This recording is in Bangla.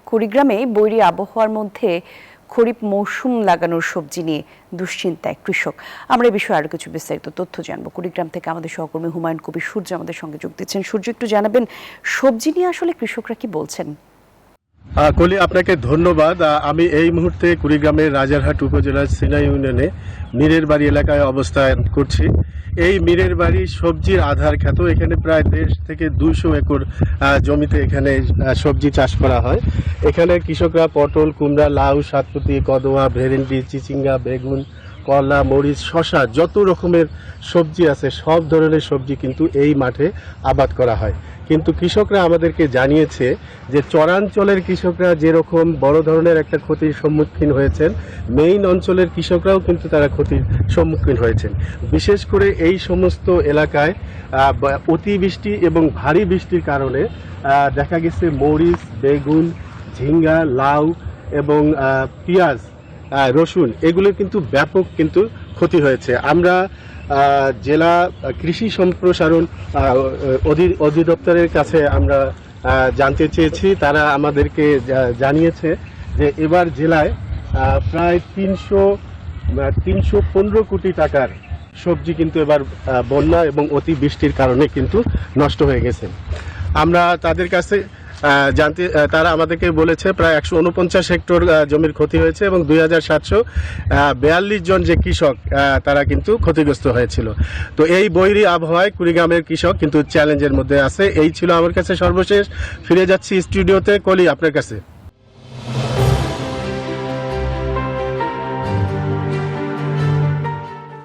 কুড়িগ্রামে বৈরী আবহাওয়ার মধ্যে খরিফ মৌসুম লাগানোর সবজি নিয়ে দুশ্চিন্তায় কৃষক। আমরা এই বিষয়ে আরো কিছু বিস্তারিত তথ্য জানবো। কুড়িগ্রাম থেকে আমাদের সহকর্মী হুমায়ুন কবির সূর্য আমাদের সঙ্গে যোগ দিচ্ছেন। সূর্য, একটু জানাবেন সবজি নিয়ে আসলে কৃষকরা কি বলছেন? কলি, আপনাকে ধন্যবাদ। আমি এই মুহূর্তে কুড়িগ্রামের রাজারহাট উপজেলার সিনা ইউনিয়নে মীরের বাড়ি এলাকায় অবস্থান করছি। এই মীরের বাড়ি সবজির আধার খ্যাত। এখানে প্রায় 1.5 থেকে 200 একর জমিতে এখানে সবজি চাষ করা হয়। এখানে কৃষকরা পটল, কুমড়া, লাউ, সাতপতি, কদোয়া, ভেরেন্ডি, চিচিঙ্গা, বেগুন, কলা, মরিচ, শসা, যত রকমের সবজি আছে সব ধরনের সবজি কিন্তু এই মাঠে আবাদ করা হয়। কিন্তু কৃষকরা আমাদেরকে জানিয়েছে যে চরাঞ্চলের কৃষকরা যেরকম বড় ধরনের একটা ক্ষতির সম্মুখীন হয়েছেন, মেইন অঞ্চলের কৃষকরাও কিন্তু তারা ক্ষতির সম্মুখীন হয়েছেন। বিশেষ করে এই সমস্ত এলাকায় অতিবৃষ্টি এবং ভারী বৃষ্টির কারণে দেখা গেছে মরিচ, বেগুন, ঝিঙ্গা, লাউ এবং পেঁয়াজ, রসুন, এগুলো কিন্তু ব্যাপক কিন্তু ক্ষতি হয়েছে। আমরা জেলা কৃষি সম্প্রসারণ অধিদপ্তরের কাছে আমরা জানতে চেয়েছি। তারা আমাদেরকে জানিয়েছে যে এবার জেলায় প্রায় 315 কোটি টাকার সবজি কিন্তু এবার বন্যা এবং অতিবৃষ্টির কারণে কিন্তু নষ্ট হয়ে গেছে। আমরা তাদের কাছে তারা আমাদেরকে বলেছে প্রায় 149 হেক্টর জমির ক্ষতি হয়েছে এবং 2742 জন যে কৃষক তারা কিন্তু ক্ষতিগ্রস্ত হয়েছিল। তো এই বৈরী আবহাওয়ায় কুড়িগ্রামের কৃষক কিন্তু চ্যালেঞ্জের মধ্যে আছে। এই ছিল আমার কাছে সর্বশেষ। ফিরে যাচ্ছি স্টুডিওতে। কলি, আপনার কাছে।